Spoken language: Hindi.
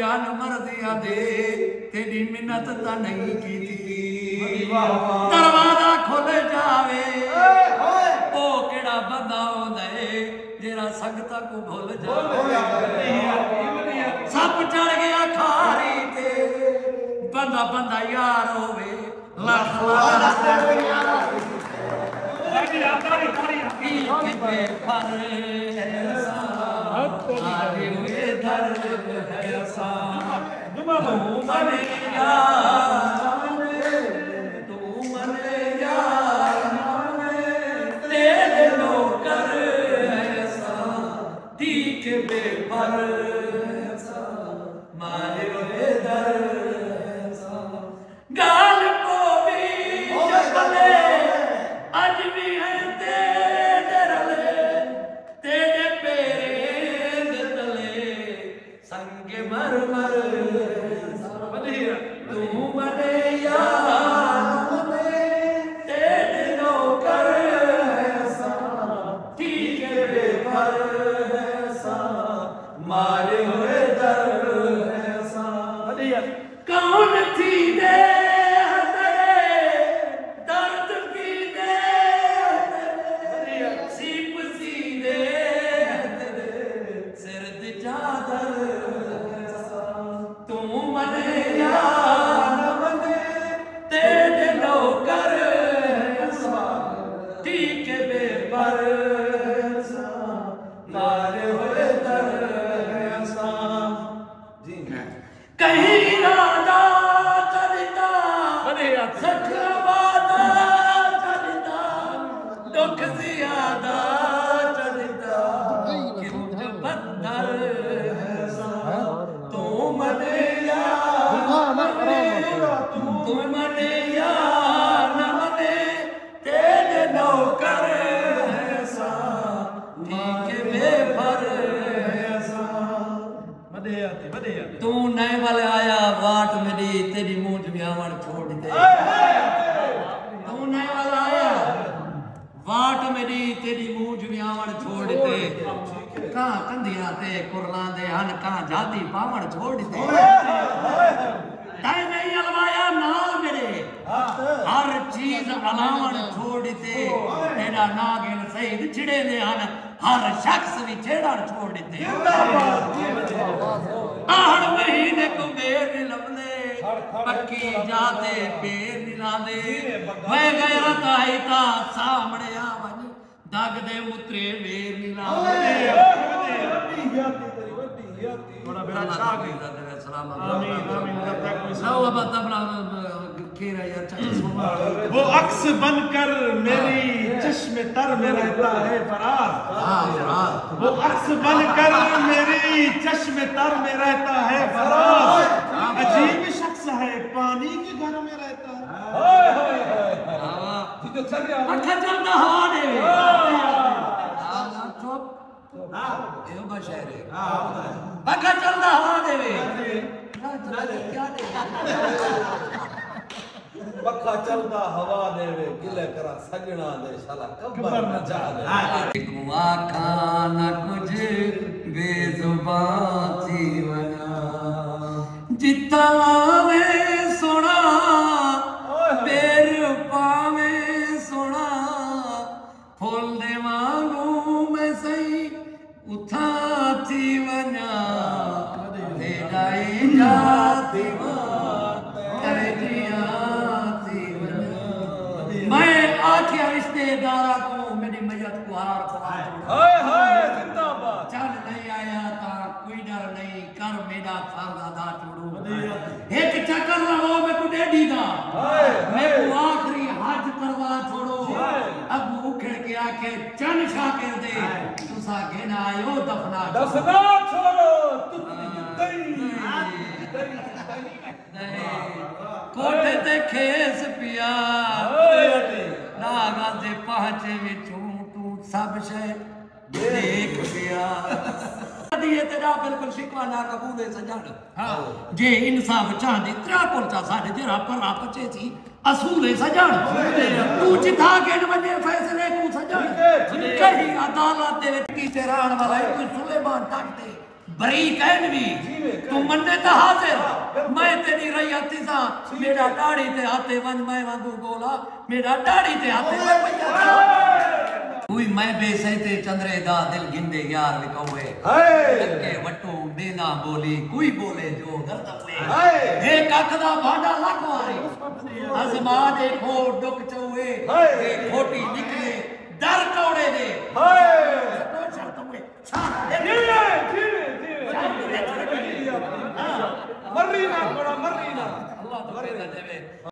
अन मर्जियां दे तेरी मिन्नत ता नहीं कीती दरवाजा खुल जावे ओ केड़ा बंदा होंदा है जेड़ा संगतां को भुल जावे सब चढ़ गया खारी ते बंदा बंदा यार होवे लाख लाख गाल को भी जबले अज भी है तेरे रले तेरे पेरे तले संग मर मर तू मरे यार तेरे नौकर ऐसा ठीक है बेपर ऐसा मारे हुए दर ऐसा कौन थी दे दर्द की दे सीप सी दे सिर चादर तू मने या न मने तेरे नौकर ठीक है बेपर मारे हुए दर कहीं इरादा चलता सखवादा चलता दुख ज्यादा चलता क्यों बंदर तू मने या तू मने या न मने तेरे नौकर ऐसा ठीक है बेफर तू नए वाले आया वाट मेरी तेरी मुंह ब्यावन छोड़ दे तू नए वाला आया वाट मेरी तेरी मुंह ब्यावन छोड़ दे कहां कंधियां ते कुरलां दे हन कहां जाती पावण छोड़ दे तै नहीं अलवाया नाल मेरे हर चीज अलावण छोड़ दे तेरा नागिन सईद छिड़े दे हन हर शख्स भी छेड़न छोड़ दे आहड़ महीने को बेर लबले पक्की जाते बेर निलांदे मैं गया ताई ता सामने आवन दग दे मुत्रे बेर निलांदे बड़ा बड़ा अच्छा कीता तेरे सलाम आमीन आमीन सब बता खेरा यार सुना वो अक्स बनकर मेरी चश्मे तर में रहता है फरार वो अक्स बनकर मेरी चश्मे तर में रहता है फरार अजीब शख्स है पानी के घर में रहता है अच्छा चलता हवा दे चुप यो बशेरे पक्का चलता हवा देवे क्या दे पक्का चलता हवा देवे गिले करा सजना दे शाला कब्र न जा दे आखा न कुछ बेजुबान थी वना जिता वे सोना पैर पावे सोना फूल दे वांगू मैं सही उठा थी वना तेराई जाती मैं आखिया रिश्तेदारा को मेरी मैयत को हार जिंदाबाद चल नहीं आया था कोई डर नहीं कर मेरा फर्ज अदा छोड़ो एक चक्कर रहो मैं को डेडी दा मैं को आखिरी हज करवा छोड़ो अब उखड़ के आके चन शाकिर दे तुसा घेना आयो दफना छोड़ो कोठे ते खेस पिया नागा दे पहचे विचों तू सब शे देख पिया दिए तेरा बिल्कुल शिकवा ना कबूल है सजण हां जे इंसाफ चाहंदी त्रा कोलचा साडे जेरा पर आपचे थी असूल है सजण तू जिथा के वने फैसले को सजण कहीं अदालत दे की तेराण वाला कोई सुलेमान तक दे बरी कहन भी तू मन्ने ता हाजिर मैं तेरी रही हती सा मेरा दाढ़ी ते हाथे वन मैं वांगू गोला मेरा दाढ़ी ते हाथे वन भैया कोई मैं बेसते चंद्रे दा दिल गिंदे यार विकौए लगे वटू बेना बोली कोई बोले जो दर्द हुए हे कख दा भांडा लगवारे अजमा देखो डुक चौए हे खोटी निकले डर कौड़े दे